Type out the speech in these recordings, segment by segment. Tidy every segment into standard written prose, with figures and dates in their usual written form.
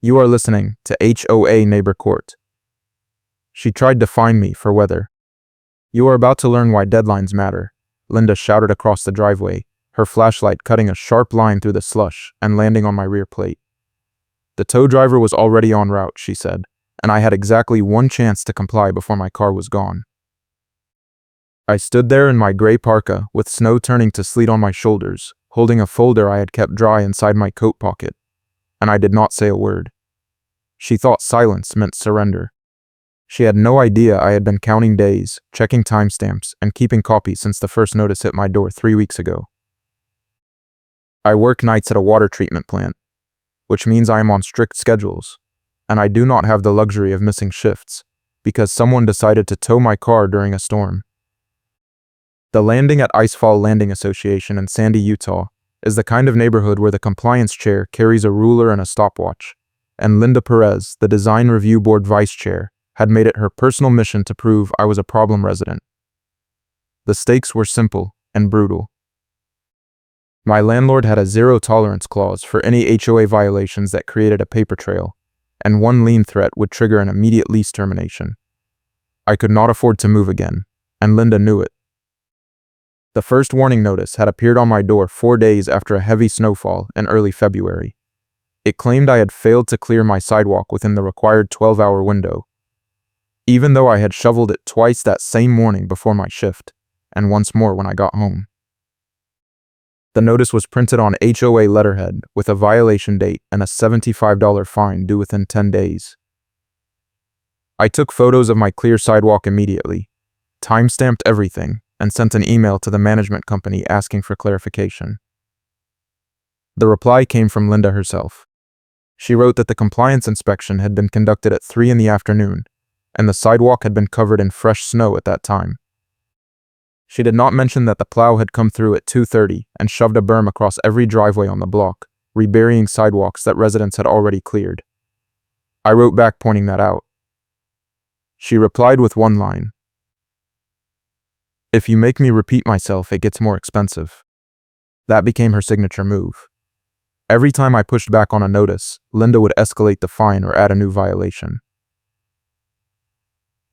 You are listening to HOA Neighbor Court. She tried to find me for weather. You are about to learn why deadlines matter, Linda shouted across the driveway, her flashlight cutting a sharp line through the slush and landing on my rear plate. The tow driver was already en route, she said, and I had exactly one chance to comply before my car was gone. I stood there in my gray parka, with snow turning to sleet on my shoulders, holding a folder I had kept dry inside my coat pocket, and I did not say a word. She thought silence meant surrender. She had no idea I had been counting days, checking timestamps, and keeping copy since the first notice hit my door 3 weeks ago. I work nights at a water treatment plant, which means I am on strict schedules, and I do not have the luxury of missing shifts, because someone decided to tow my car during a storm. The Landing at Icefall Landing Association in Sandy, Utah, is the kind of neighborhood where the compliance chair carries a ruler and a stopwatch, and Linda Perez, the Design Review Board vice chair, had made it her personal mission to prove I was a problem resident. The stakes were simple and brutal. My landlord had a zero-tolerance clause for any HOA violations that created a paper trail, and one lien threat would trigger an immediate lease termination. I could not afford to move again, and Linda knew it. The first warning notice had appeared on my door 4 days after a heavy snowfall in early February. It claimed I had failed to clear my sidewalk within the required 12-hour window, even though I had shoveled it twice that same morning before my shift, and once more when I got home. The notice was printed on HOA letterhead with a violation date and a $75 fine due within 10 days. I took photos of my clear sidewalk immediately, timestamped everything, and sent an email to the management company asking for clarification. The reply came from Linda herself. She wrote that the compliance inspection had been conducted at 3 in the afternoon, and the sidewalk had been covered in fresh snow at that time. She did not mention that the plow had come through at 2:30 and shoved a berm across every driveway on the block, reburying sidewalks that residents had already cleared. I wrote back pointing that out. She replied with one line. "If you make me repeat myself, it gets more expensive." That became her signature move. Every time I pushed back on a notice, Linda would escalate the fine or add a new violation.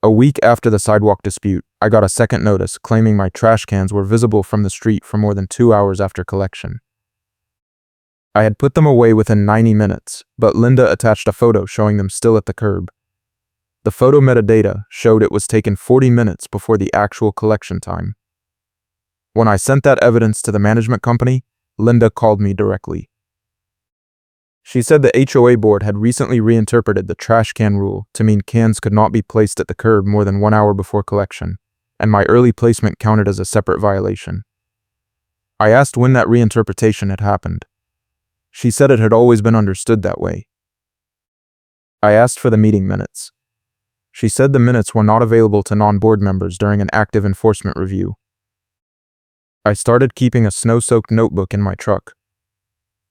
A week after the sidewalk dispute, I got a second notice claiming my trash cans were visible from the street for more than 2 hours after collection. I had put them away within 90 minutes, but Linda attached a photo showing them still at the curb. The photo metadata showed it was taken 40 minutes before the actual collection time. When I sent that evidence to the management company, Linda called me directly. She said the HOA board had recently reinterpreted the trash can rule to mean cans could not be placed at the curb more than 1 hour before collection, and my early placement counted as a separate violation. I asked when that reinterpretation had happened. She said it had always been understood that way. I asked for the meeting minutes. She said the minutes were not available to non-board members during an active enforcement review. I started keeping a snow-soaked notebook in my truck.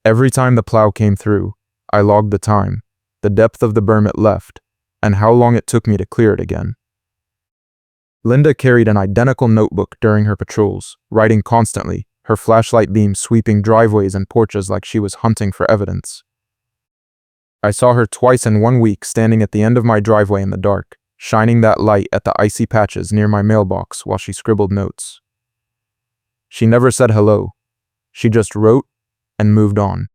Every time the plow came through, I logged the time, the depth of the berm it left, and how long it took me to clear it again. Linda carried an identical notebook during her patrols, writing constantly, her flashlight beam sweeping driveways and porches like she was hunting for evidence. I saw her twice in 1 week standing at the end of my driveway in the dark, shining that light at the icy patches near my mailbox while she scribbled notes. She never said hello. She just wrote and moved on.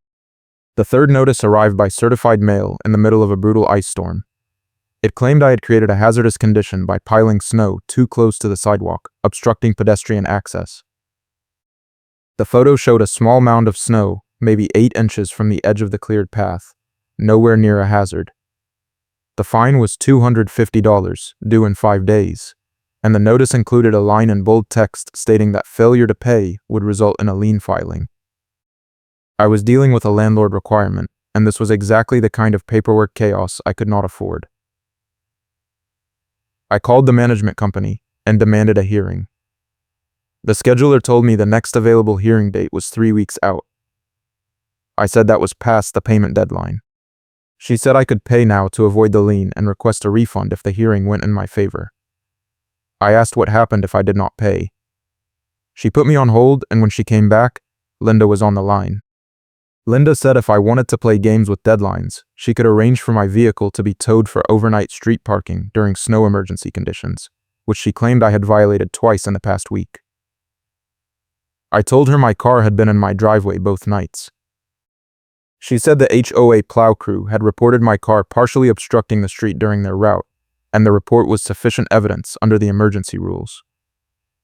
The third notice arrived by certified mail in the middle of a brutal ice storm. It claimed I had created a hazardous condition by piling snow too close to the sidewalk, obstructing pedestrian access. The photo showed a small mound of snow, maybe 8 inches from the edge of the cleared path, nowhere near a hazard. The fine was $250, due in 5 days, and the notice included a line in bold text stating that failure to pay would result in a lien filing. I was dealing with a landlord requirement, and this was exactly the kind of paperwork chaos I could not afford. I called the management company and demanded a hearing. The scheduler told me the next available hearing date was 3 weeks out. I said that was past the payment deadline. She said I could pay now to avoid the lien and request a refund if the hearing went in my favor. I asked what happened if I did not pay. She put me on hold, and when she came back, Linda was on the line. Linda said if I wanted to play games with deadlines, she could arrange for my vehicle to be towed for overnight street parking during snow emergency conditions, which she claimed I had violated twice in the past week. I told her my car had been in my driveway both nights. She said the HOA plow crew had reported my car partially obstructing the street during their route, and the report was sufficient evidence under the emergency rules.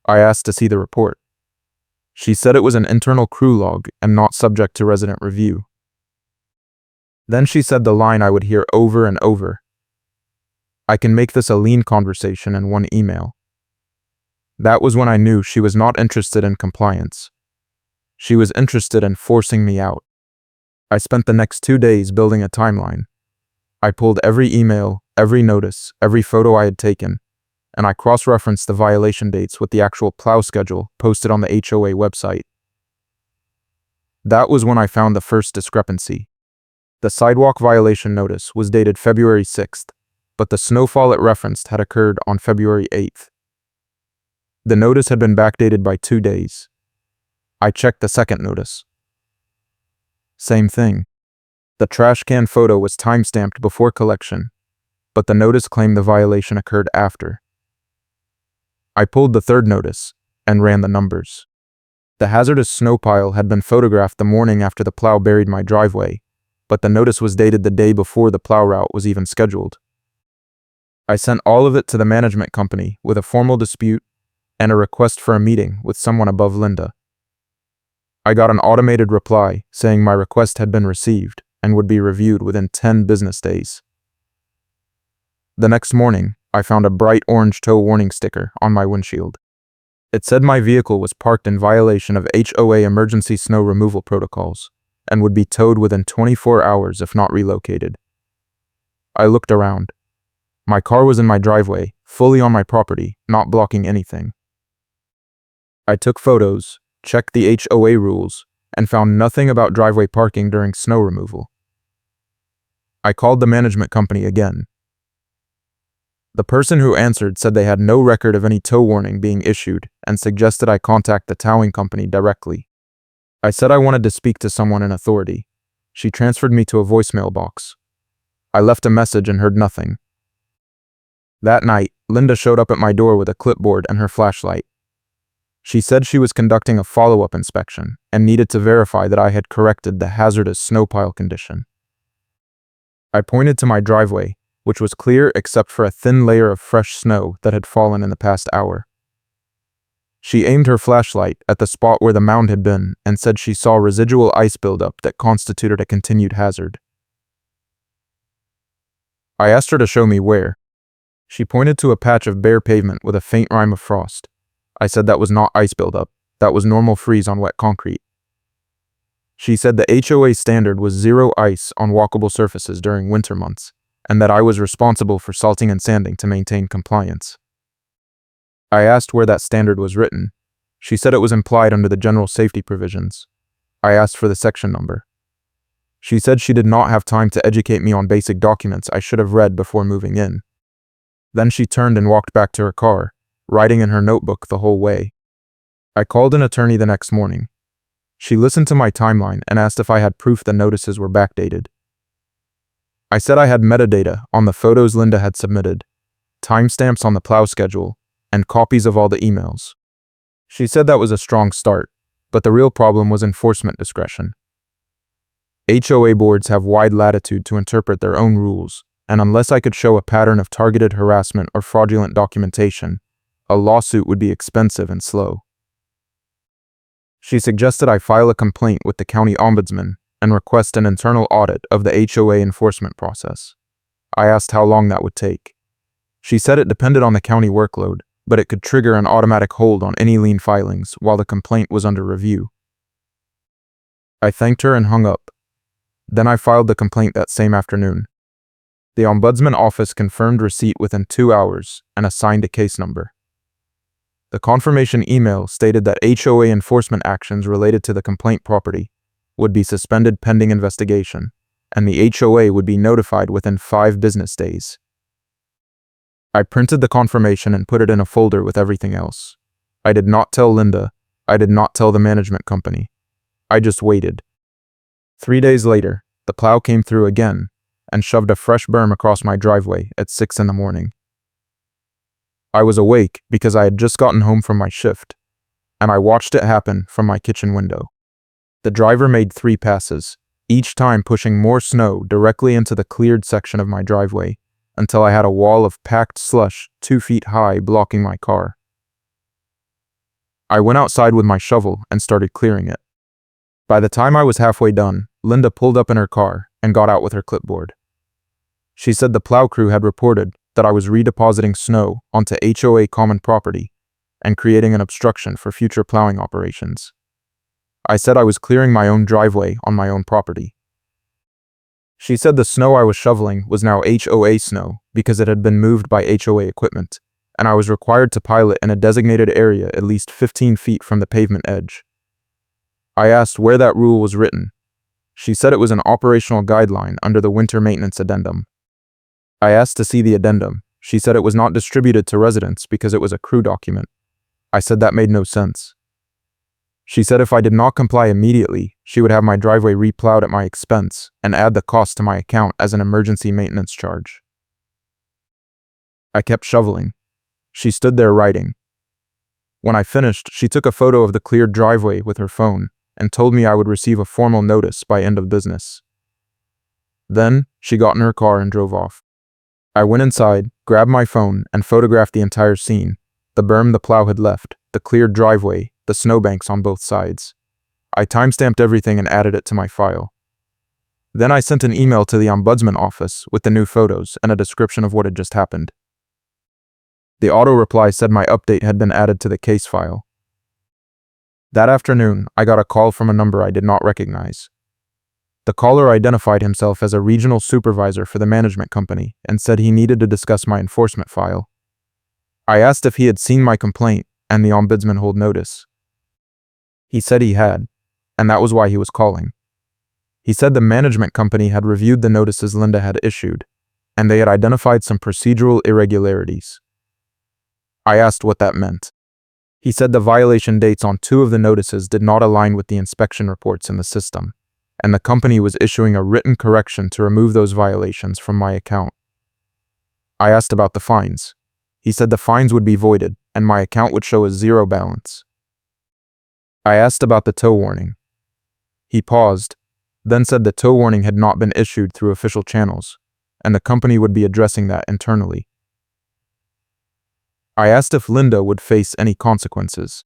I asked to see the report. She said it was an internal crew log and not subject to resident review. Then she said the line I would hear over and over. I can make this a lean conversation in one email. That was when I knew she was not interested in compliance. She was interested in forcing me out. I spent the next 2 days building a timeline. I pulled every email, every notice, every photo I had taken, and I cross-referenced the violation dates with the actual plow schedule posted on the HOA website. That was when I found the first discrepancy. The sidewalk violation notice was dated February 6th, but the snowfall it referenced had occurred on February 8th. The notice had been backdated by 2 days. I checked the second notice. Same thing. The trash can photo was timestamped before collection, but the notice claimed the violation occurred after. I pulled the third notice and ran the numbers. The hazardous snow pile had been photographed the morning after the plow buried my driveway, but the notice was dated the day before the plow route was even scheduled. I sent all of it to the management company with a formal dispute and a request for a meeting with someone above Linda. I got an automated reply saying my request had been received and would be reviewed within 10 business days. The next morning, I found a bright orange tow warning sticker on my windshield. It said my vehicle was parked in violation of HOA emergency snow removal protocols and would be towed within 24 hours if not relocated. I looked around. My car was in my driveway, fully on my property, not blocking anything. I took photos, checked the HOA rules, and found nothing about driveway parking during snow removal. I called the management company again. The person who answered said they had no record of any tow warning being issued and suggested I contact the towing company directly. I said I wanted to speak to someone in authority. She transferred me to a voicemail box. I left a message and heard nothing. That night, Linda showed up at my door with a clipboard and her flashlight. She said she was conducting a follow-up inspection and needed to verify that I had corrected the hazardous snow pile condition. I pointed to my driveway, which was clear except for a thin layer of fresh snow that had fallen in the past hour. She aimed her flashlight at the spot where the mound had been and said she saw residual ice buildup that constituted a continued hazard. I asked her to show me where. She pointed to a patch of bare pavement with a faint rime of frost. I said that was not ice buildup, that was normal freeze on wet concrete. She said the HOA standard was 0 ice on walkable surfaces during winter months, and that I was responsible for salting and sanding to maintain compliance. I asked where that standard was written. She said it was implied under the general safety provisions. I asked for the section number. She said she did not have time to educate me on basic documents I should have read before moving in. Then she turned and walked back to her car, writing in her notebook the whole way. I called an attorney the next morning. She listened to my timeline and asked if I had proof the notices were backdated. I said I had metadata on the photos Linda had submitted, timestamps on the plow schedule, and copies of all the emails. She said that was a strong start, but the real problem was enforcement discretion. HOA boards have wide latitude to interpret their own rules, and unless I could show a pattern of targeted harassment or fraudulent documentation, a lawsuit would be expensive and slow. She suggested I file a complaint with the county ombudsman and request an internal audit of the HOA enforcement process. I asked how long that would take. She said it depended on the county workload, but it could trigger an automatic hold on any lien filings while the complaint was under review. I thanked her and hung up. Then I filed the complaint that same afternoon. The ombudsman office confirmed receipt within 2 hours and assigned a case number. The confirmation email stated that HOA enforcement actions related to the complaint property would be suspended pending investigation, and the HOA would be notified within 5 business days. I printed the confirmation and put it in a folder with everything else. I did not tell Linda. I did not tell the management company. I just waited. 3 days later, the plow came through again and shoved a fresh berm across my driveway at 6 in the morning. I was awake because I had just gotten home from my shift, and I watched it happen from my kitchen window. The driver made 3 passes, each time pushing more snow directly into the cleared section of my driveway until I had a wall of packed slush 2 feet high blocking my car. I went outside with my shovel and started clearing it. By the time I was halfway done, Linda pulled up in her car and got out with her clipboard. She said the plow crew had reported that I was redepositing snow onto HOA common property and creating an obstruction for future plowing operations. I said I was clearing my own driveway on my own property. She said the snow I was shoveling was now HOA snow because it had been moved by HOA equipment, and I was required to pile it in a designated area at least 15 feet from the pavement edge. I asked where that rule was written. She said it was an operational guideline under the Winter Maintenance Addendum. I asked to see the addendum. She said it was not distributed to residents because it was a crew document. I said that made no sense. She said if I did not comply immediately, she would have my driveway replowed at my expense and add the cost to my account as an emergency maintenance charge. I kept shoveling. She stood there writing. When I finished, she took a photo of the cleared driveway with her phone and told me I would receive a formal notice by end of business. Then, she got in her car and drove off. I went inside, grabbed my phone, and photographed the entire scene: the berm the plow had left, the cleared driveway, the snowbanks on both sides. I timestamped everything and added it to my file. Then I sent an email to the Ombudsman office with the new photos and a description of what had just happened. The auto reply said my update had been added to the case file. That afternoon, I got a call from a number I did not recognize. The caller identified himself as a regional supervisor for the management company and said he needed to discuss my enforcement file. I asked if he had seen my complaint and the ombudsman hold notice. He said he had, and that was why he was calling. He said the management company had reviewed the notices Linda had issued, and they had identified some procedural irregularities. I asked what that meant. He said the violation dates on 2 of the notices did not align with the inspection reports in the system, and the company was issuing a written correction to remove those violations from my account. I asked about the fines. He said the fines would be voided, and my account would show a 0 balance. I asked about the tow warning. He paused, then said the tow warning had not been issued through official channels, and the company would be addressing that internally. I asked if Linda would face any consequences.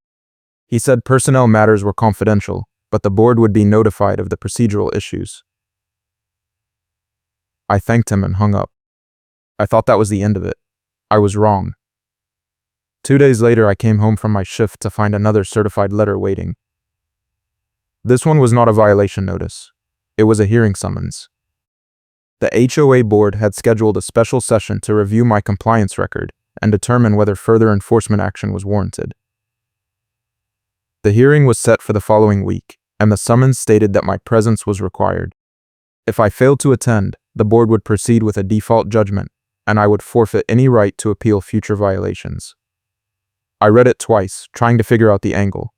He said personnel matters were confidential, but the board would be notified of the procedural issues. I thanked him and hung up. I thought that was the end of it. I was wrong. 2 days later, I came home from my shift to find another certified letter waiting. This one was not a violation notice. It was a hearing summons. The HOA board had scheduled a special session to review my compliance record and determine whether further enforcement action was warranted. The hearing was set for the following week, and the summons stated that my presence was required. If I failed to attend, the board would proceed with a default judgment, and I would forfeit any right to appeal future violations. I read it twice, trying to figure out the angle.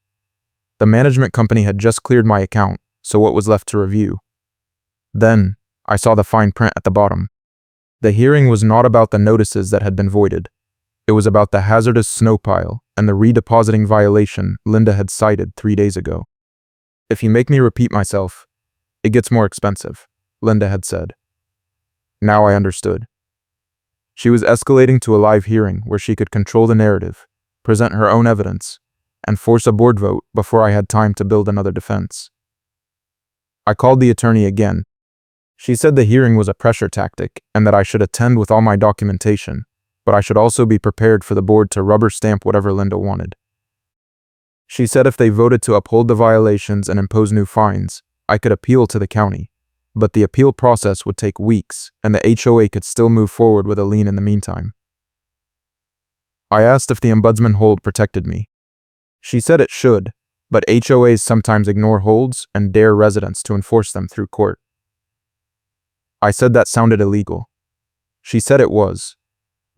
The management company had just cleared my account, so what was left to review? Then, I saw the fine print at the bottom. The hearing was not about the notices that had been voided. It was about the hazardous snow pile and the redepositing violation Linda had cited 3 days ago. If you make me repeat myself, it gets more expensive, Linda had said. Now I understood. She was escalating to a live hearing where she could control the narrative, present her own evidence, and force a board vote before I had time to build another defense. I called the attorney again. She said the hearing was a pressure tactic and that I should attend with all my documentation, but I should also be prepared for the board to rubber stamp whatever Linda wanted. She said if they voted to uphold the violations and impose new fines, I could appeal to the county, but the appeal process would take weeks and the HOA could still move forward with a lien in the meantime. I asked if the ombudsman hold protected me. She said it should, but HOAs sometimes ignore holds and dare residents to enforce them through court. I said that sounded illegal. She said it was,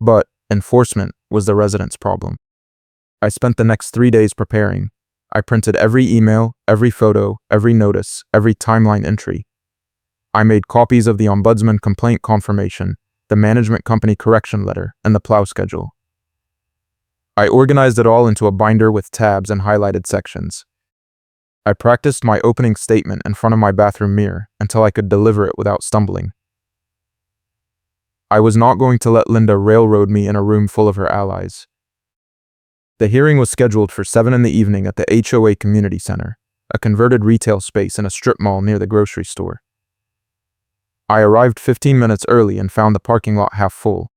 but enforcement was the residents' problem. I spent the next 3 days preparing. I printed every email, every photo, every notice, every timeline entry. I made copies of the Ombudsman complaint confirmation, the management company correction letter, and the plow schedule. I organized it all into a binder with tabs and highlighted sections. I practiced my opening statement in front of my bathroom mirror until I could deliver it without stumbling. I was not going to let Linda railroad me in a room full of her allies. The hearing was scheduled for 7 p.m. at the HOA Community Center, a converted retail space in a strip mall near the grocery store. I arrived 15 minutes early and found the parking lot half full.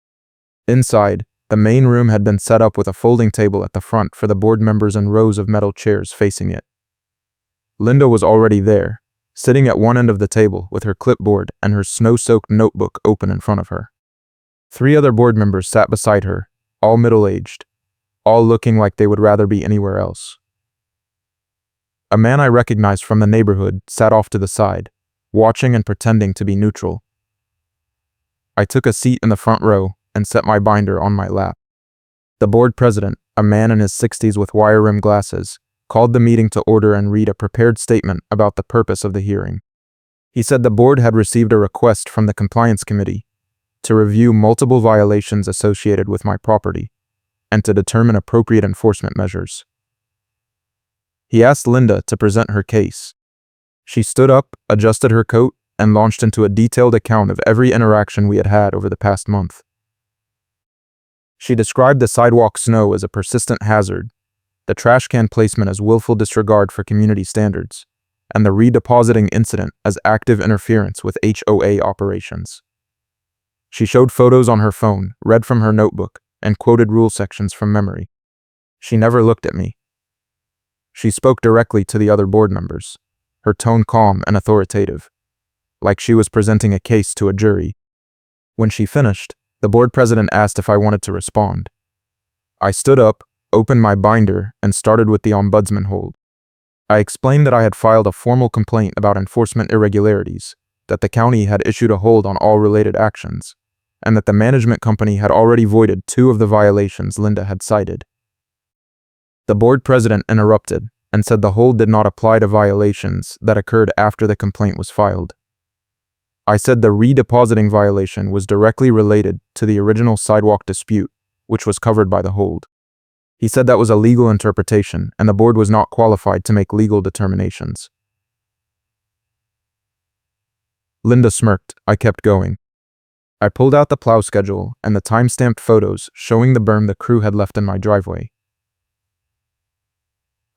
Inside, the main room had been set up with a folding table at the front for the board members and rows of metal chairs facing it. Linda was already there, sitting at one end of the table with her clipboard and her snow-soaked notebook open in front of her. 3 other board members sat beside her, all middle-aged, all looking like they would rather be anywhere else. A man I recognized from the neighborhood sat off to the side, watching and pretending to be neutral. I took a seat in the front row and set my binder on my lap. The board president, a man in his 60s with wire-rimmed glasses, called the meeting to order and read a prepared statement about the purpose of the hearing. He said the board had received a request from the compliance committee to review multiple violations associated with my property and to determine appropriate enforcement measures. He asked Linda to present her case. She stood up, adjusted her coat, and launched into a detailed account of every interaction we had had over the past month. She described the sidewalk snow as a persistent hazard, the trash can placement as willful disregard for community standards, and the redepositing incident as active interference with HOA operations. She showed photos on her phone, read from her notebook, and quoted rule sections from memory. She never looked at me. She spoke directly to the other board members, her tone calm and authoritative, like she was presenting a case to a jury. When she finished, the board president asked if I wanted to respond. I stood up, opened my binder, and started with the ombudsman hold. I explained that I had filed a formal complaint about enforcement irregularities, that the county had issued a hold on all related actions, and that the management company had already voided 2 of the violations Linda had cited. The board president interrupted and said the hold did not apply to violations that occurred after the complaint was filed. I said the redepositing violation was directly related to the original sidewalk dispute, which was covered by the hold. He said that was a legal interpretation and the board was not qualified to make legal determinations. Linda smirked. I kept going. I pulled out the plow schedule and the time-stamped photos showing the berm the crew had left in my driveway.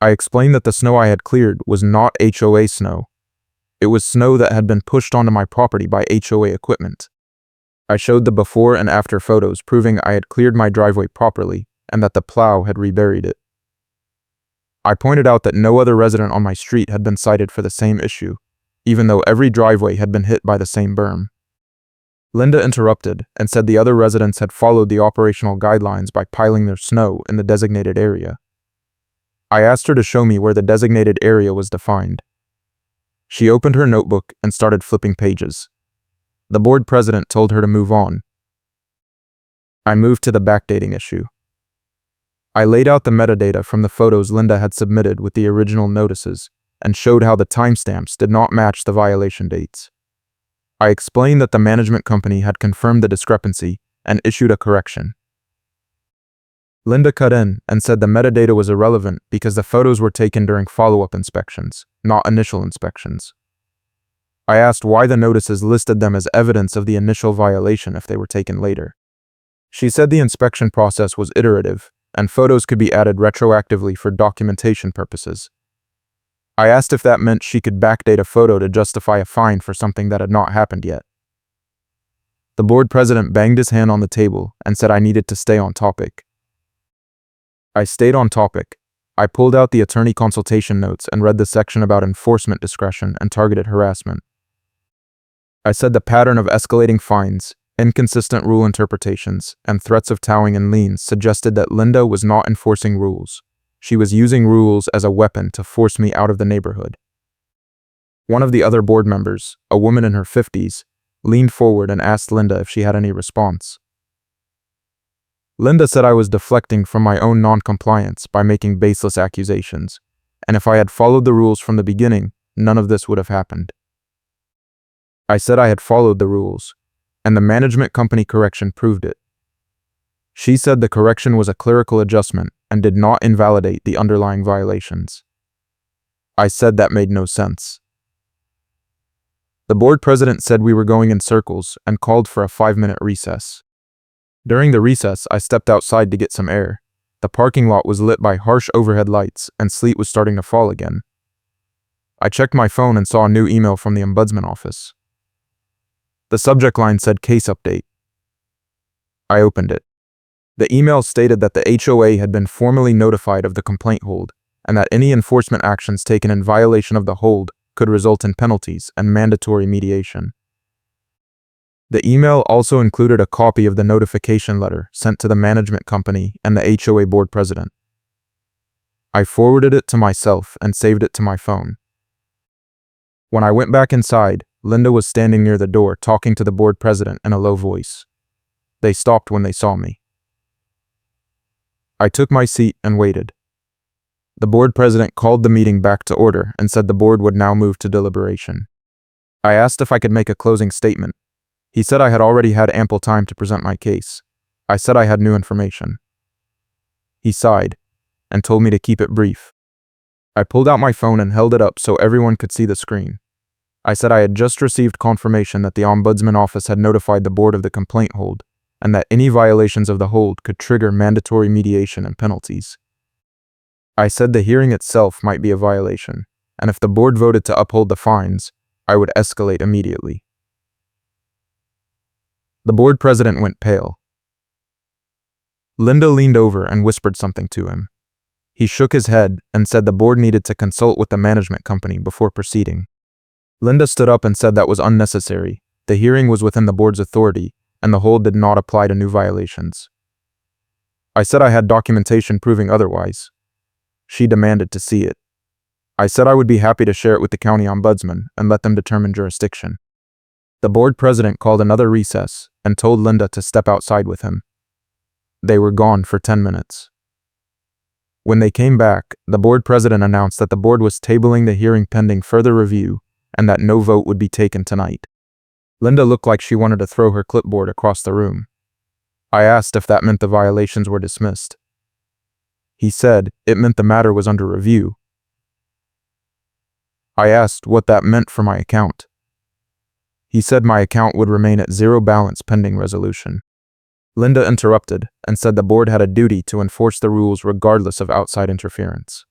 I explained that the snow I had cleared was not HOA snow. It was snow that had been pushed onto my property by HOA equipment. I showed the before and after photos proving I had cleared my driveway properly and that the plow had reburied it. I pointed out that no other resident on my street had been cited for the same issue, even though every driveway had been hit by the same berm. Linda interrupted and said the other residents had followed the operational guidelines by piling their snow in the designated area. I asked her to show me where the designated area was defined. She opened her notebook and started flipping pages. The board president told her to move on. I moved to the backdating issue. I laid out the metadata from the photos Linda had submitted with the original notices and showed how the timestamps did not match the violation dates. I explained that the management company had confirmed the discrepancy and issued a correction. Linda cut in and said the metadata was irrelevant because the photos were taken during follow-up inspections, not initial inspections. I asked why the notices listed them as evidence of the initial violation if they were taken later. She said the inspection process was iterative and photos could be added retroactively for documentation purposes. I asked if that meant she could backdate a photo to justify a fine for something that had not happened yet. The board president banged his hand on the table and said I needed to stay on topic. I stayed on topic. I pulled out the attorney consultation notes and read the section about enforcement discretion and targeted harassment. I said the pattern of escalating fines, inconsistent rule interpretations, and threats of towing and liens suggested that Linda was not enforcing rules. She was using rules as a weapon to force me out of the neighborhood. One of the other board members, a woman in her 50s, leaned forward and asked Linda if she had any response. Linda said I was deflecting from my own non-compliance by making baseless accusations, and if I had followed the rules from the beginning, none of this would have happened. I said I had followed the rules, and the management company correction proved it. She said the correction was a clerical adjustment and did not invalidate the underlying violations. I said that made no sense. The board president said we were going in circles and called for a 5-minute recess. During the recess, I stepped outside to get some air. The parking lot was lit by harsh overhead lights and sleet was starting to fall again. I checked my phone and saw a new email from the ombudsman office. The subject line said case update. I opened it. The email stated that the HOA had been formally notified of the complaint hold and that any enforcement actions taken in violation of the hold could result in penalties and mandatory mediation. The email also included a copy of the notification letter sent to the management company and the HOA board president. I forwarded it to myself and saved it to my phone. When I went back inside, Linda was standing near the door talking to the board president in a low voice. They stopped when they saw me. I took my seat and waited. The board president called the meeting back to order and said the board would now move to deliberation. I asked if I could make a closing statement. He said I had already had ample time to present my case. I said I had new information. He sighed and told me to keep it brief. I pulled out my phone and held it up so everyone could see the screen. I said I had just received confirmation that the Ombudsman Office had notified the board of the complaint hold and that any violations of the hold could trigger mandatory mediation and penalties. I said the hearing itself might be a violation, and if the board voted to uphold the fines, I would escalate immediately. The board president went pale. Linda leaned over and whispered something to him. He shook his head and said the board needed to consult with the management company before proceeding. Linda stood up and said that was unnecessary. The hearing was within the board's authority, and the hold did not apply to new violations. I said I had documentation proving otherwise. She demanded to see it. I said I would be happy to share it with the county ombudsman and let them determine jurisdiction. The board president called another recess and told Linda to step outside with him. They were gone for 10 minutes. When they came back, the board president announced that the board was tabling the hearing pending further review and that no vote would be taken tonight. Linda looked like she wanted to throw her clipboard across the room. I asked if that meant the violations were dismissed. He said it meant the matter was under review. I asked what that meant for my account. He said my account would remain at zero balance pending resolution. Linda interrupted and said the board had a duty to enforce the rules regardless of outside interference.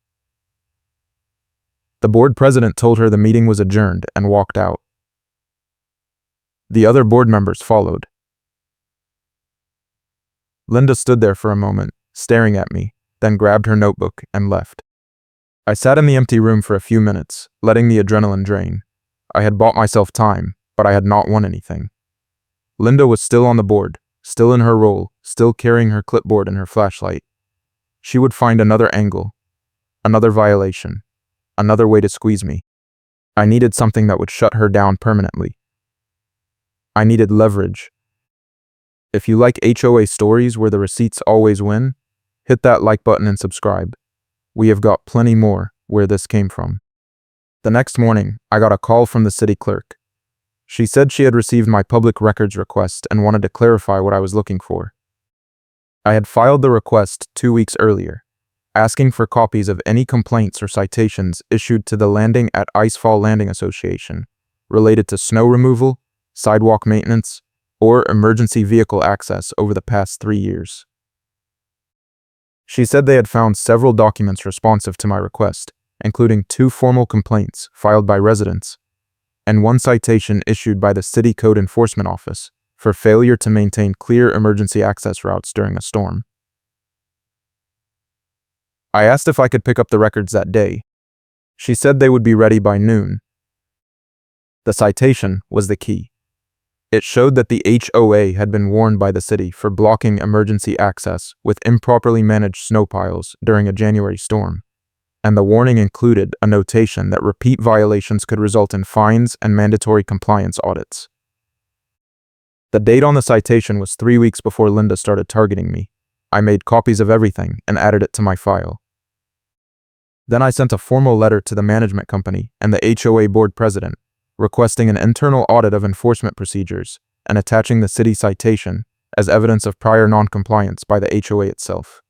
The board president told her the meeting was adjourned and walked out. The other board members followed. Linda stood there for a moment, staring at me, then grabbed her notebook and left. I sat in the empty room for a few minutes, letting the adrenaline drain. I had bought myself time, but I had not won anything. Linda was still on the board, still in her role, still carrying her clipboard and her flashlight. She would find another angle, another violation, another way to squeeze me. I needed something that would shut her down permanently. I needed leverage. If you like HOA stories where the receipts always win, hit that like button and subscribe. We have got plenty more where this came from. The next morning, I got a call from the city clerk. She said she had received my public records request and wanted to clarify what I was looking for. I had filed the request 2 weeks earlier, asking for copies of any complaints or citations issued to the Landing at Icefall Landing Association related to snow removal, sidewalk maintenance, or emergency vehicle access over the past 3 years. She said they had found several documents responsive to my request, including 2 formal complaints filed by residents and 1 citation issued by the City Code Enforcement Office for failure to maintain clear emergency access routes during a storm. I asked if I could pick up the records that day. She said they would be ready by noon. The citation was the key. It showed that the HOA had been warned by the city for blocking emergency access with improperly managed snow piles during a January storm, and the warning included a notation that repeat violations could result in fines and mandatory compliance audits. The date on the citation was 3 weeks before Linda started targeting me. I made copies of everything and added it to my file. Then I sent a formal letter to the management company and the HOA board president, requesting an internal audit of enforcement procedures and attaching the city citation as evidence of prior non-compliance by the HOA itself.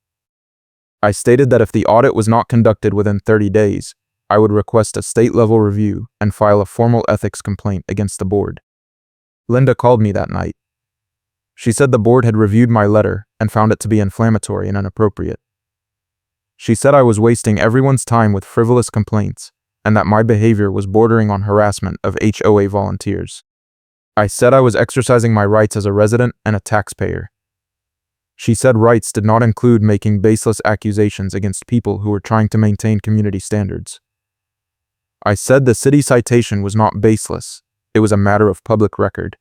I stated that if the audit was not conducted within 30 days, I would request a state-level review and file a formal ethics complaint against the board. Linda called me that night. She said the board had reviewed my letter and found it to be inflammatory and inappropriate. She said I was wasting everyone's time with frivolous complaints and that my behavior was bordering on harassment of HOA volunteers. I said I was exercising my rights as a resident and a taxpayer. She said rights did not include making baseless accusations against people who were trying to maintain community standards. I said the city citation was not baseless, it was a matter of public record.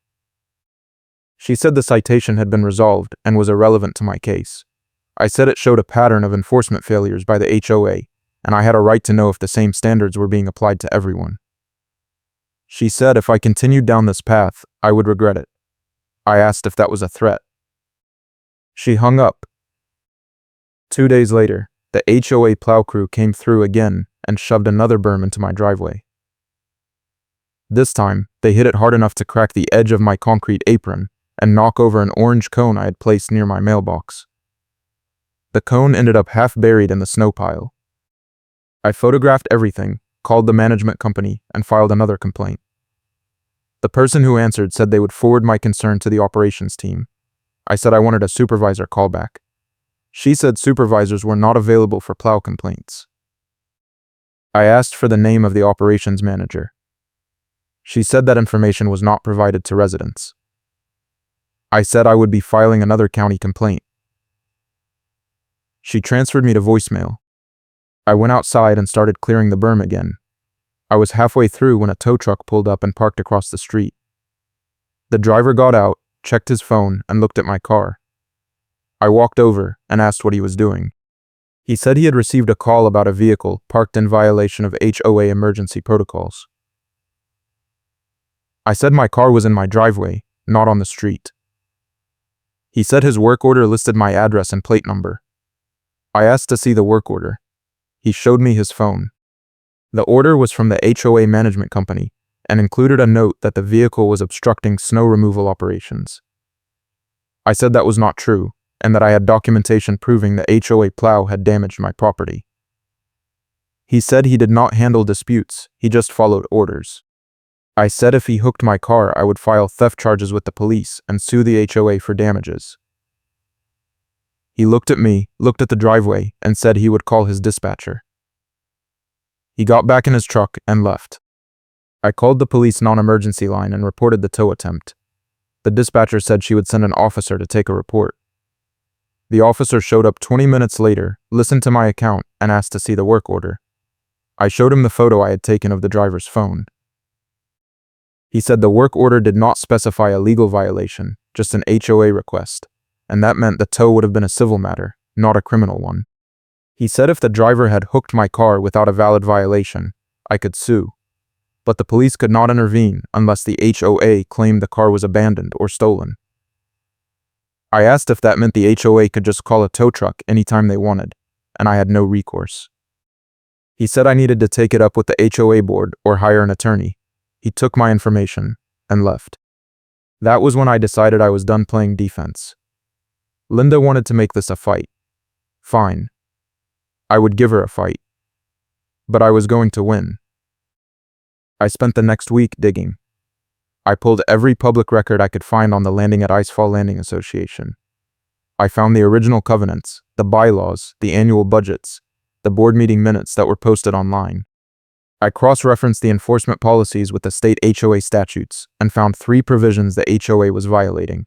She said the citation had been resolved and was irrelevant to my case. I said it showed a pattern of enforcement failures by the HOA, and I had a right to know if the same standards were being applied to everyone. She said if I continued down this path, I would regret it. I asked if that was a threat. She hung up. 2 days later, the HOA plow crew came through again and shoved another berm into my driveway. This time, they hit it hard enough to crack the edge of my concrete apron and knock over an orange cone I had placed near my mailbox. The cone ended up half buried in the snow pile. I photographed everything, called the management company, and filed another complaint. The person who answered said they would forward my concern to the operations team. I said I wanted a supervisor callback. She said supervisors were not available for plow complaints. I asked for the name of the operations manager. She said that information was not provided to residents. I said I would be filing another county complaint. She transferred me to voicemail. I went outside and started clearing the berm again. I was halfway through when a tow truck pulled up and parked across the street. The driver got out, checked his phone, and looked at my car. I walked over and asked what he was doing. He said he had received a call about a vehicle parked in violation of HOA emergency protocols. I said my car was in my driveway, not on the street. He said his work order listed my address and plate number. I asked to see the work order. He showed me his phone. The order was from the HOA management company and included a note that the vehicle was obstructing snow removal operations. I said that was not true and that I had documentation proving the HOA plow had damaged my property. He said he did not handle disputes, he just followed orders. I said if he hooked my car, I would file theft charges with the police and sue the HOA for damages. He looked at me, looked at the driveway, and said he would call his dispatcher. He got back in his truck and left. I called the police non-emergency line and reported the tow attempt. The dispatcher said she would send an officer to take a report. The officer showed up 20 minutes later, listened to my account, and asked to see the work order. I showed him the photo I had taken of the driver's phone. He said the work order did not specify a legal violation, just an HOA request, and that meant the tow would have been a civil matter, not a criminal one. He said if the driver had hooked my car without a valid violation, I could sue, but the police could not intervene unless the HOA claimed the car was abandoned or stolen. I asked if that meant the HOA could just call a tow truck anytime they wanted, and I had no recourse. He said I needed to take it up with the HOA board or hire an attorney. He took my information and left. That was when I decided I was done playing defense. Linda wanted to make this a fight. Fine. I would give her a fight. But I was going to win. I spent the next week digging. I pulled every public record I could find on the Landing at Icefall Landing Association. I found the original covenants, the bylaws, the annual budgets, the board meeting minutes that were posted online. I cross-referenced the enforcement policies with the state HOA statutes and found 3 provisions the HOA was violating.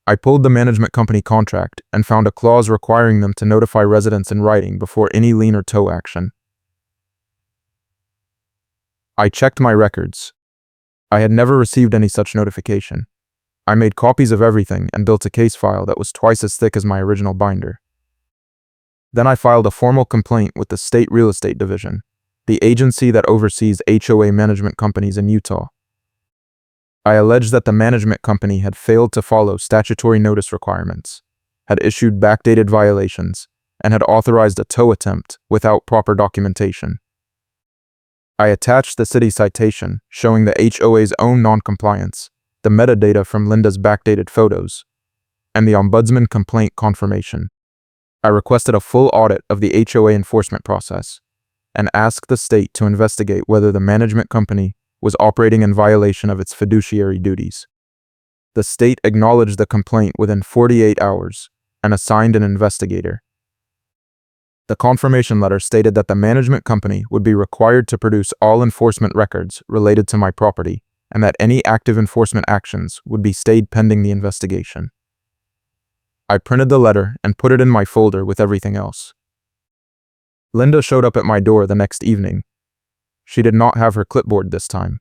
I pulled the management company contract and found a clause requiring them to notify residents in writing before any lien or tow action. I checked my records. I had never received any such notification. I made copies of everything and built a case file that was twice as thick as my original binder. Then I filed a formal complaint with the State Real Estate Division, the agency that oversees HOA management companies in Utah. I alleged that the management company had failed to follow statutory notice requirements, had issued backdated violations, and had authorized a tow attempt without proper documentation. I attached the city citation showing the HOA's own noncompliance, the metadata from Linda's backdated photos, and the Ombudsman complaint confirmation. I requested a full audit of the HOA enforcement process and asked the state to investigate whether the management company was operating in violation of its fiduciary duties. The state acknowledged the complaint within 48 hours and assigned an investigator. The confirmation letter stated that the management company would be required to produce all enforcement records related to my property and that any active enforcement actions would be stayed pending the investigation. I printed the letter and put it in my folder with everything else. Linda showed up at my door the next evening. She did not have her clipboard this time.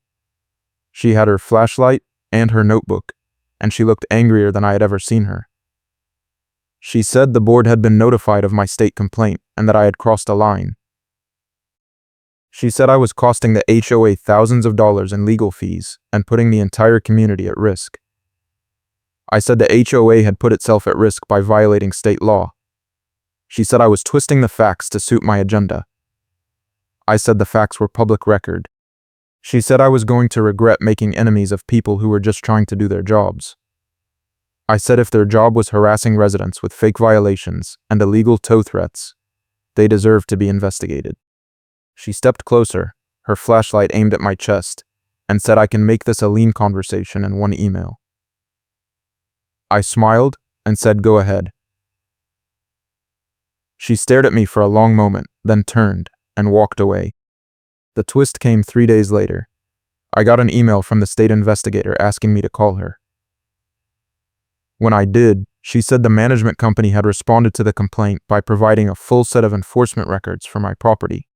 She had her flashlight and her notebook, and she looked angrier than I had ever seen her. She said the board had been notified of my state complaint and that I had crossed a line. She said I was costing the HOA thousands of dollars in legal fees and putting the entire community at risk. I said the HOA had put itself at risk by violating state law. She said I was twisting the facts to suit my agenda. I said the facts were public record. She said I was going to regret making enemies of people who were just trying to do their jobs. I said if their job was harassing residents with fake violations and illegal tow threats, they deserved to be investigated. She stepped closer, her flashlight aimed at my chest, and said I can make this a lean conversation in one email. I smiled and said go ahead. She stared at me for a long moment, then turned and walked away. The twist came 3 days later. I got an email from the state investigator asking me to call her. When I did, she said the management company had responded to the complaint by providing a full set of enforcement records for my property.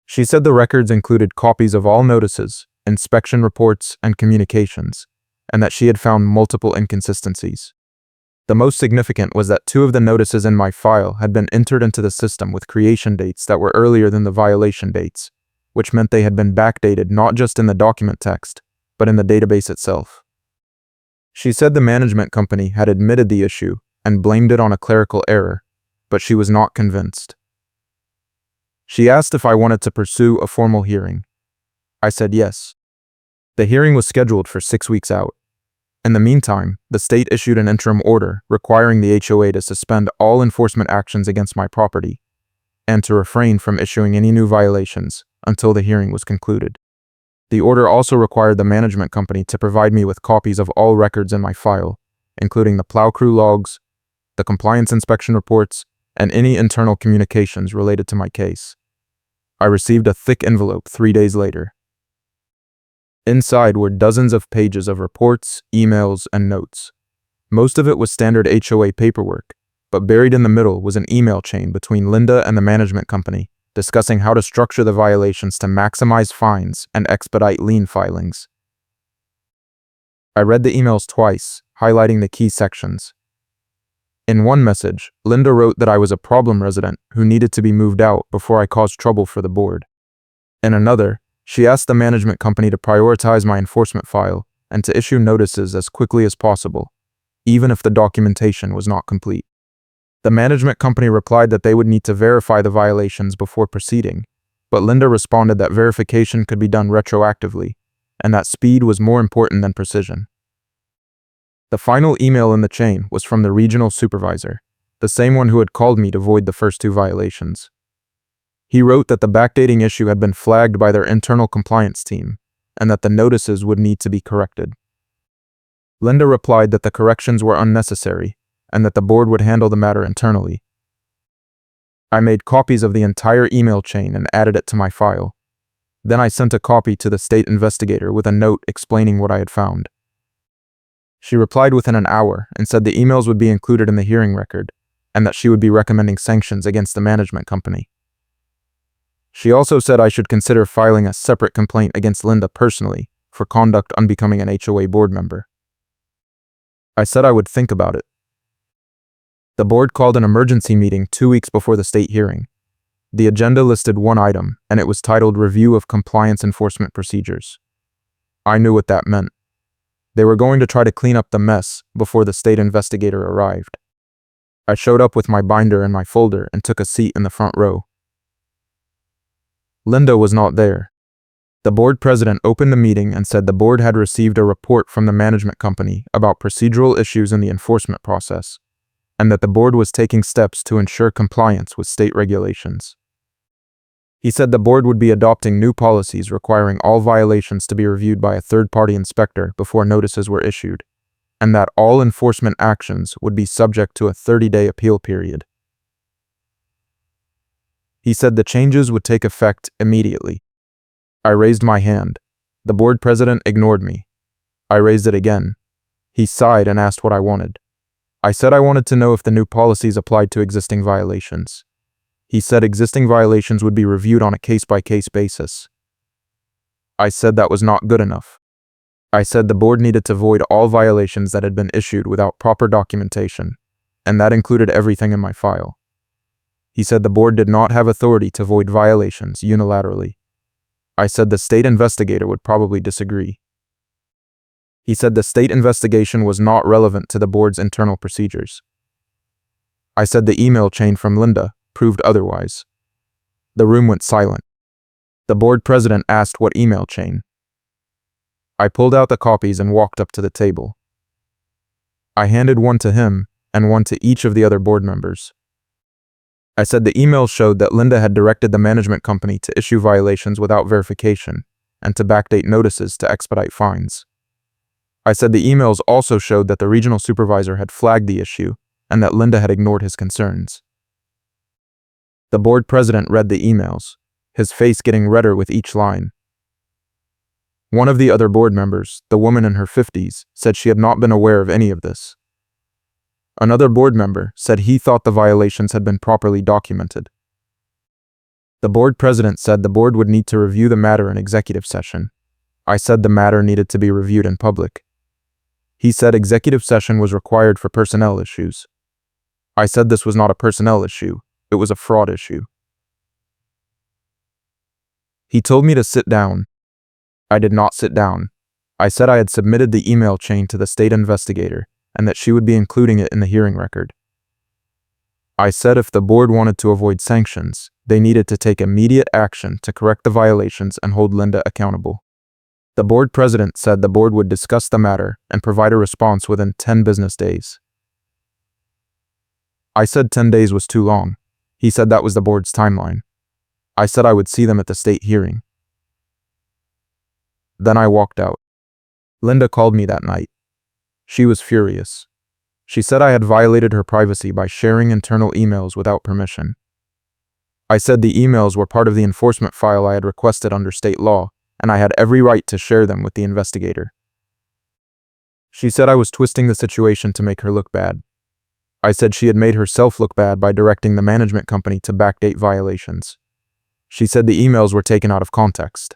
She said the records included copies of all notices, inspection reports, and communications, and that she had found multiple inconsistencies. The most significant was that 2 of the notices in my file had been entered into the system with creation dates that were earlier than the violation dates, which meant they had been backdated not just in the document text, but in the database itself. She said the management company had admitted the issue and blamed it on a clerical error, but she was not convinced. She asked if I wanted to pursue a formal hearing. I said yes. The hearing was scheduled for 6 weeks out. In the meantime, the state issued an interim order requiring the HOA to suspend all enforcement actions against my property and to refrain from issuing any new violations until the hearing was concluded. The order also required the management company to provide me with copies of all records in my file, including the plow crew logs, the compliance inspection reports, and any internal communications related to my case. I received a thick envelope 3 days later. Inside were dozens of pages of reports, emails, and notes. Most of it was standard HOA paperwork, but buried in the middle was an email chain between Linda and the management company, discussing how to structure the violations to maximize fines and expedite lien filings. I read the emails twice, highlighting the key sections. In one message, Linda wrote that I was a problem resident who needed to be moved out before I caused trouble for the board. In another, she asked the management company to prioritize my enforcement file and to issue notices as quickly as possible, even if the documentation was not complete. The management company replied that they would need to verify the violations before proceeding, but Linda responded that verification could be done retroactively, and that speed was more important than precision. The final email in the chain was from the regional supervisor, the same one who had called me to void the first 2 violations. He wrote that the backdating issue had been flagged by their internal compliance team, and that the notices would need to be corrected. Linda replied that the corrections were unnecessary, and that the board would handle the matter internally. I made copies of the entire email chain and added it to my file. Then I sent a copy to the state investigator with a note explaining what I had found. She replied within an hour and said the emails would be included in the hearing record, and that she would be recommending sanctions against the management company. She also said I should consider filing a separate complaint against Linda personally for conduct unbecoming an HOA board member. I said I would think about it. The board called an emergency meeting 2 weeks before the state hearing. The agenda listed one item, and it was titled Review of Compliance Enforcement Procedures. I knew what that meant. They were going to try to clean up the mess before the state investigator arrived. I showed up with my binder and my folder and took a seat in the front row. Linda was not there. The board president opened the meeting and said the board had received a report from the management company about procedural issues in the enforcement process, and that the board was taking steps to ensure compliance with state regulations. He said the board would be adopting new policies requiring all violations to be reviewed by a third-party inspector before notices were issued, and that all enforcement actions would be subject to a 30-day appeal period. He said the changes would take effect immediately. I raised my hand. The board president ignored me. I raised it again. He sighed and asked what I wanted. I said I wanted to know if the new policies applied to existing violations. He said existing violations would be reviewed on a case-by-case basis. I said that was not good enough. I said the board needed to void all violations that had been issued without proper documentation, and that included everything in my file. He said the board did not have authority to void violations unilaterally. I said the state investigator would probably disagree. He said the state investigation was not relevant to the board's internal procedures. I said the email chain from Linda proved otherwise. The room went silent. The board president asked what email chain. I pulled out the copies and walked up to the table. I handed one to him and one to each of the other board members. I said the email showed that Linda had directed the management company to issue violations without verification and to backdate notices to expedite fines. I said the emails also showed that the regional supervisor had flagged the issue and that Linda had ignored his concerns. The board president read the emails, his face getting redder with each line. One of the other board members, the woman in her 50s, said she had not been aware of any of this. Another board member said he thought the violations had been properly documented. The board president said the board would need to review the matter in executive session. I said the matter needed to be reviewed in public. He said executive session was required for personnel issues. I said this was not a personnel issue, it was a fraud issue. He told me to sit down. I did not sit down. I said I had submitted the email chain to the state investigator and that she would be including it in the hearing record. I said if the board wanted to avoid sanctions, they needed to take immediate action to correct the violations and hold Linda accountable. The board president said the board would discuss the matter and provide a response within 10 business days. I said 10 days was too long. He said that was the board's timeline. I said I would see them at the state hearing. Then I walked out. Linda called me that night. She was furious. She said I had violated her privacy by sharing internal emails without permission. I said the emails were part of the enforcement file I had requested under state law, and I had every right to share them with the investigator. She said I was twisting the situation to make her look bad. I said she had made herself look bad by directing the management company to backdate violations. She said the emails were taken out of context.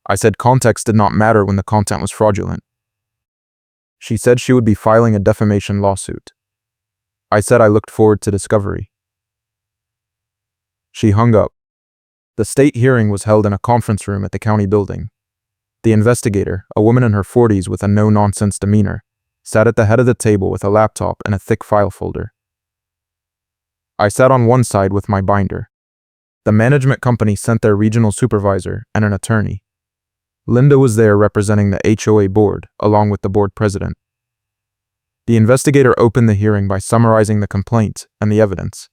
I said context did not matter when the content was fraudulent. She said she would be filing a defamation lawsuit. I said I looked forward to discovery. She hung up. The state hearing was held in a conference room at the county building. The investigator, a woman in her 40s with a no-nonsense demeanor, sat at the head of the table with a laptop and a thick file folder. I sat on one side with my binder. The management company sent their regional supervisor and an attorney. Linda was there representing the HOA board, along with the board president. The investigator opened the hearing by summarizing the complaint and the evidence.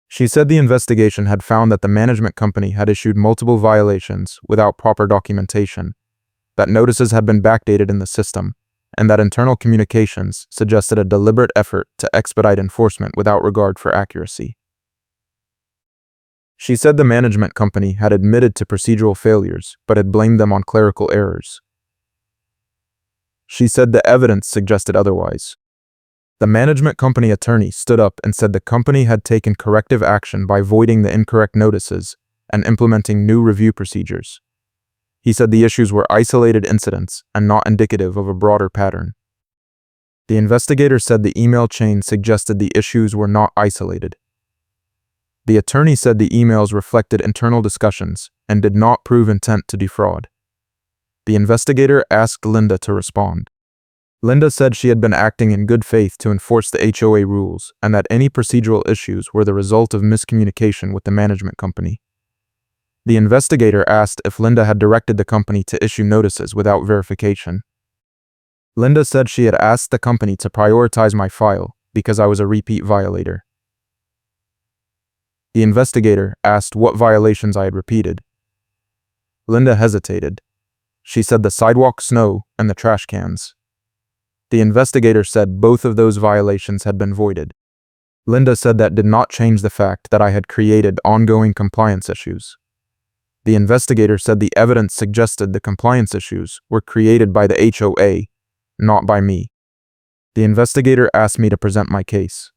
She said the investigation had found that the management company had issued multiple violations without proper documentation, that notices had been backdated in the system, and that internal communications suggested a deliberate effort to expedite enforcement without regard for accuracy. She said the management company had admitted to procedural failures, but had blamed them on clerical errors. She said the evidence suggested otherwise. The management company attorney stood up and said the company had taken corrective action by voiding the incorrect notices and implementing new review procedures. He said the issues were isolated incidents and not indicative of a broader pattern. The investigator said the email chain suggested the issues were not isolated. The attorney said the emails reflected internal discussions and did not prove intent to defraud. The investigator asked Linda to respond. Linda said she had been acting in good faith to enforce the HOA rules and that any procedural issues were the result of miscommunication with the management company. The investigator asked if Linda had directed the company to issue notices without verification. Linda said she had asked the company to prioritize my file because I was a repeat violator. The investigator asked what violations I had repeated. Linda hesitated. She said the sidewalk snow and the trash cans. The investigator said both of those violations had been voided. Linda said that did not change the fact that I had created ongoing compliance issues. The investigator said the evidence suggested the compliance issues were created by the HOA, not by me. The investigator asked me to present my case.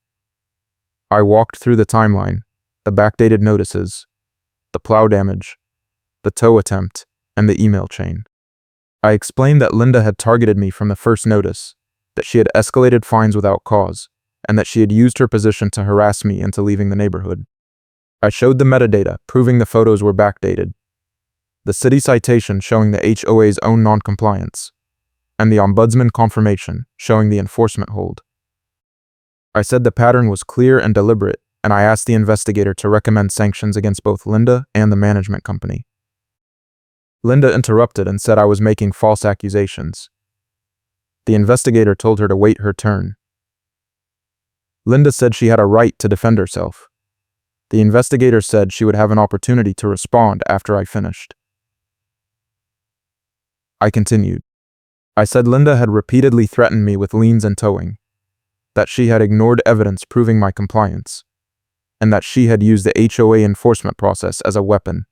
I walked through the timeline, the backdated notices, the plow damage, the tow attempt, and the email chain. I explained that Linda had targeted me from the first notice, that she had escalated fines without cause, and that she had used her position to harass me into leaving the neighborhood. I showed the metadata proving the photos were backdated, the city citation showing the HOA's own noncompliance, and the ombudsman confirmation showing the enforcement hold. I said the pattern was clear and deliberate, and I asked the investigator to recommend sanctions against both Linda and the management company. Linda interrupted and said I was making false accusations. The investigator told her to wait her turn. Linda said she had a right to defend herself. The investigator said she would have an opportunity to respond after I finished. I continued. I said Linda had repeatedly threatened me with liens and towing, that she had ignored evidence proving my compliance, and that she had used the HOA enforcement process as a weapon.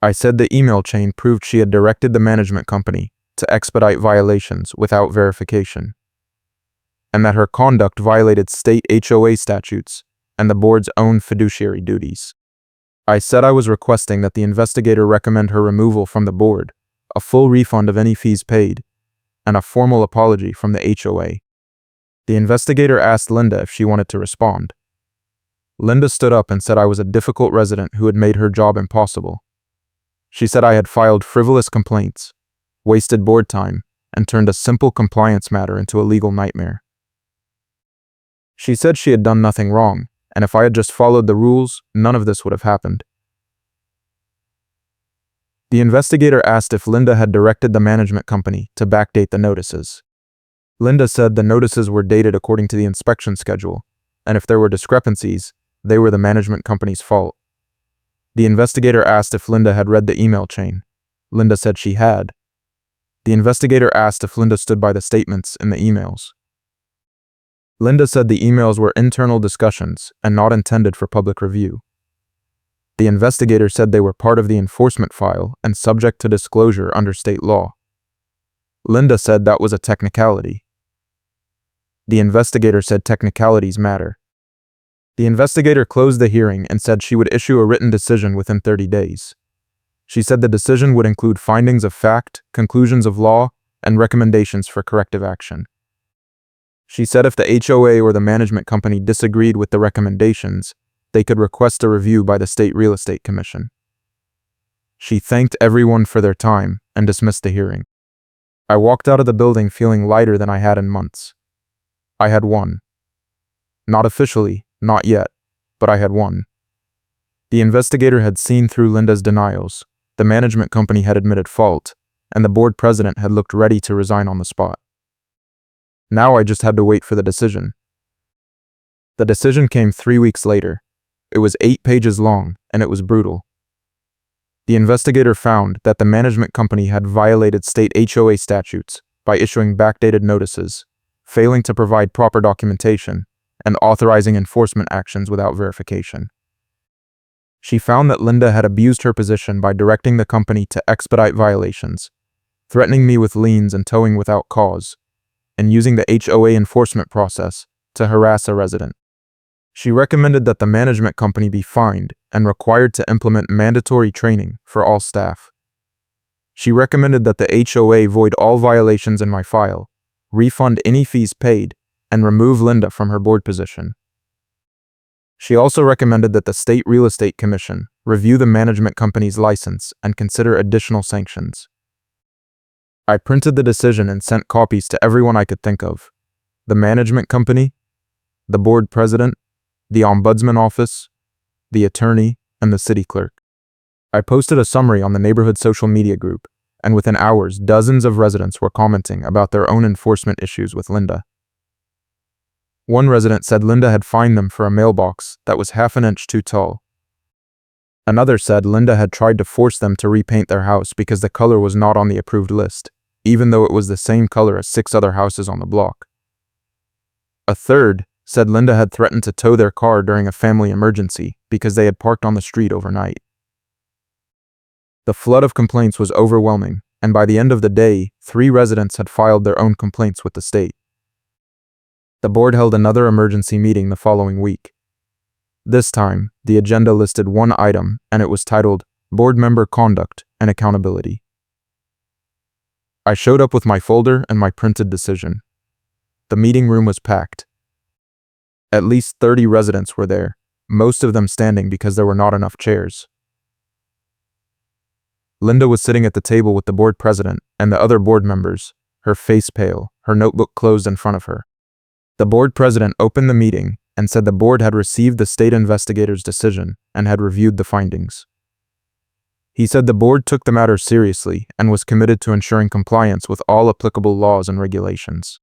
I said the email chain proved she had directed the management company to expedite violations without verification, and that her conduct violated state HOA statutes and the board's own fiduciary duties. I said I was requesting that the investigator recommend her removal from the board, a full refund of any fees paid, and a formal apology from the HOA. The investigator asked Linda if she wanted to respond. Linda stood up and said I was a difficult resident who had made her job impossible. She said I had filed frivolous complaints, wasted board time, and turned a simple compliance matter into a legal nightmare. She said she had done nothing wrong, and if I had just followed the rules, none of this would have happened. The investigator asked if Linda had directed the management company to backdate the notices. Linda said the notices were dated according to the inspection schedule, and if there were discrepancies, they were the management company's fault. The investigator asked if Linda had read the email chain. Linda said she had. The investigator asked if Linda stood by the statements in the emails. Linda said the emails were internal discussions and not intended for public review. The investigator said they were part of the enforcement file and subject to disclosure under state law. Linda said that was a technicality. The investigator said technicalities matter. The investigator closed the hearing and said she would issue a written decision within 30 days. She said the decision would include findings of fact, conclusions of law, and recommendations for corrective action. She said if the HOA or the management company disagreed with the recommendations, they could request a review by the State Real Estate Commission. She thanked everyone for their time and dismissed the hearing. I walked out of the building feeling lighter than I had in months. I had won. Not officially, not yet, but I had won. The investigator had seen through Linda's denials, the management company had admitted fault, and the board president had looked ready to resign on the spot. Now I just had to wait for the decision. The decision came 3 weeks later. It was 8 pages long, and it was brutal. The investigator found that the management company had violated state HOA statutes by issuing backdated notices, failing to provide proper documentation, and authorizing enforcement actions without verification. She found that Linda had abused her position by directing the company to expedite violations, threatening me with liens and towing without cause, and using the HOA enforcement process to harass a resident. She recommended that the management company be fined and required to implement mandatory training for all staff. She recommended that the HOA void all violations in my file, refund any fees paid, and remove Linda from her board position. She also recommended that the State Real Estate Commission review the management company's license and consider additional sanctions. I printed the decision and sent copies to everyone I could think of: the management company, the board president, the ombudsman office, the attorney, and the city clerk. I posted a summary on the neighborhood social media group, and within hours, dozens of residents were commenting about their own enforcement issues with Linda. One resident said Linda had fined them for a mailbox that was half an inch too tall. Another said Linda had tried to force them to repaint their house because the color was not on the approved list, even though it was the same color as 6 other houses on the block. A third said Linda had threatened to tow their car during a family emergency because they had parked on the street overnight. The flood of complaints was overwhelming, and by the end of the day, 3 residents had filed their own complaints with the state. The board held another emergency meeting the following week. This time, the agenda listed one item, and it was titled Board Member Conduct and Accountability. I showed up with my folder and my printed decision. The meeting room was packed. At least 30 residents were there, most of them standing because there were not enough chairs. Linda was sitting at the table with the board president and the other board members, her face pale, her notebook closed in front of her. The board president opened the meeting and said the board had received the state investigator's decision and had reviewed the findings. He said the board took the matter seriously and was committed to ensuring compliance with all applicable laws and regulations.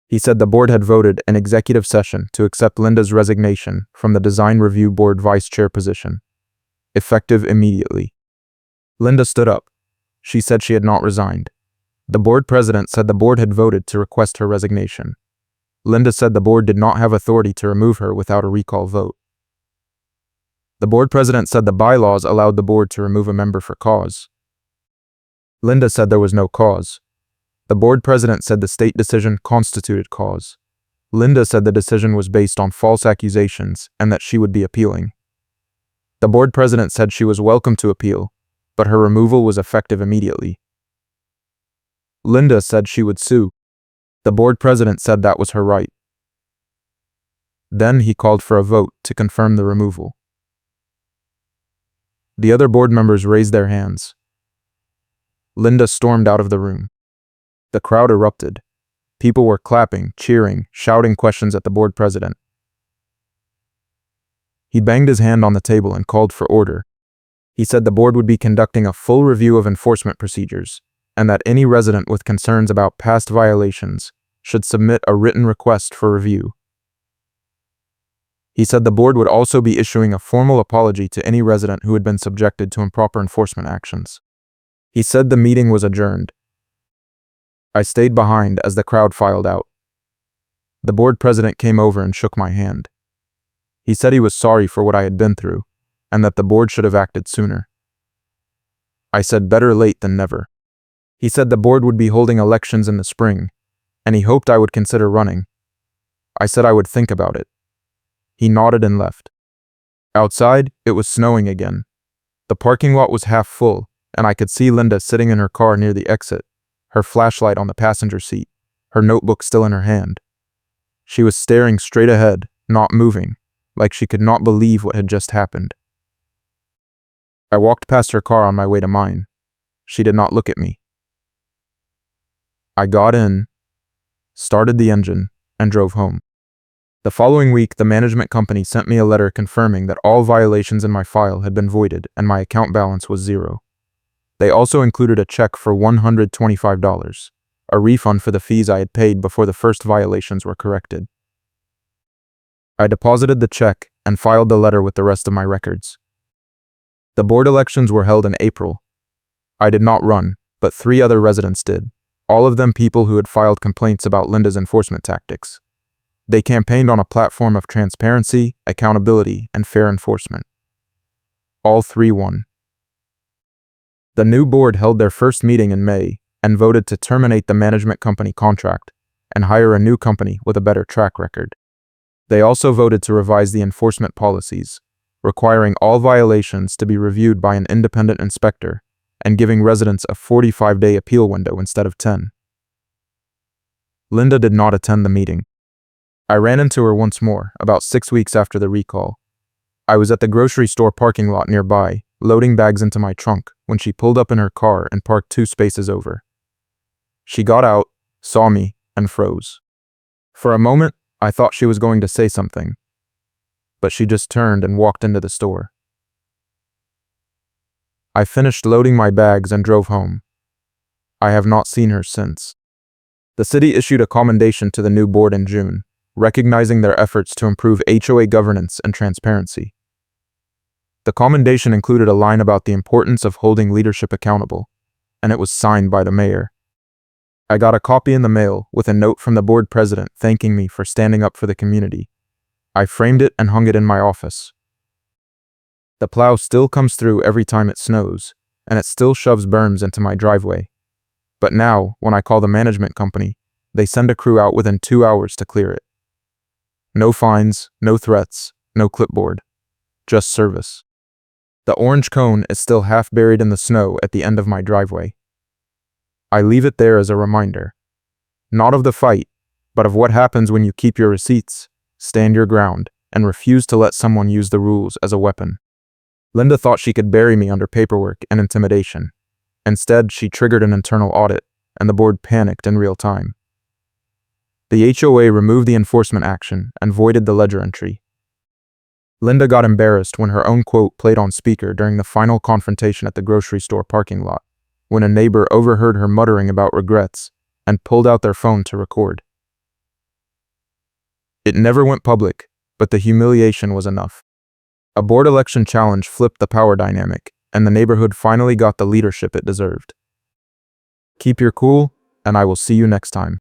He said the board had voted in executive session to accept Linda's resignation from the Design Review Board vice chair position, effective immediately. Linda stood up. She said she had not resigned. The board president said the board had voted to request her resignation. Linda said the board did not have authority to remove her without a recall vote. The board president said the bylaws allowed the board to remove a member for cause. Linda said there was no cause. The board president said the state decision constituted cause. Linda said the decision was based on false accusations and that she would be appealing. The board president said she was welcome to appeal, but her removal was effective immediately. Linda said she would sue. The board president said that was her right. Then he called for a vote to confirm the removal. The other board members raised their hands. Linda stormed out of the room. The crowd erupted. People were clapping, cheering, shouting questions at the board president. He banged his hand on the table and called for order. He said the board would be conducting a full review of enforcement procedures, and that any resident with concerns about past violations should submit a written request for review. He said the board would also be issuing a formal apology to any resident who had been subjected to improper enforcement actions. He said the meeting was adjourned. I stayed behind as the crowd filed out. The board president came over and shook my hand. He said he was sorry for what I had been through, and that the board should have acted sooner. I said better late than never. He said the board would be holding elections in the spring, and he hoped I would consider running. I said I would think about it. He nodded and left. Outside, it was snowing again. The parking lot was half full, and I could see Linda sitting in her car near the exit, her flashlight on the passenger seat, her notebook still in her hand. She was staring straight ahead, not moving, like she could not believe what had just happened. I walked past her car on my way to mine. She did not look at me. I got in, started the engine, and drove home. The following week, the management company sent me a letter confirming that all violations in my file had been voided and my account balance was zero. They also included a check for $125, a refund for the fees I had paid before the first violations were corrected. I deposited the check and filed the letter with the rest of my records. The board elections were held in April. I did not run, but 3 other residents did, all of them people who had filed complaints about Linda's enforcement tactics. They campaigned on a platform of transparency, accountability, and fair enforcement. All 3 won. The new board held their first meeting in May and voted to terminate the management company contract and hire a new company with a better track record. They also voted to revise the enforcement policies, requiring all violations to be reviewed by an independent inspector and giving residents a 45-day appeal window instead of 10. Linda did not attend the meeting. I ran into her once more, about 6 weeks after the recall. I was at the grocery store parking lot nearby, loading bags into my trunk, when she pulled up in her car and parked 2 spaces over. She got out, saw me, and froze. For a moment, I thought she was going to say something, but she just turned and walked into the store. I finished loading my bags and drove home. I have not seen her since. The city issued a commendation to the new board in June, recognizing their efforts to improve HOA governance and transparency. The commendation included a line about the importance of holding leadership accountable, and it was signed by the mayor. I got a copy in the mail with a note from the board president thanking me for standing up for the community. I framed it and hung it in my office. The plow still comes through every time it snows, and it still shoves berms into my driveway. But now, when I call the management company, they send a crew out within 2 hours to clear it. No fines, no threats, no clipboard. Just service. The orange cone is still half buried in the snow at the end of my driveway. I leave it there as a reminder. Not of the fight, but of what happens when you keep your receipts, stand your ground, and refuse to let someone use the rules as a weapon. Linda thought she could bury me under paperwork and intimidation. Instead, she triggered an internal audit, and the board panicked in real time. The HOA removed the enforcement action and voided the ledger entry. Linda got embarrassed when her own quote played on speaker during the final confrontation at the grocery store parking lot, when a neighbor overheard her muttering about regrets and pulled out their phone to record. It never went public, but the humiliation was enough. A board election challenge flipped the power dynamic, and the neighborhood finally got the leadership it deserved. Keep your cool, and I will see you next time.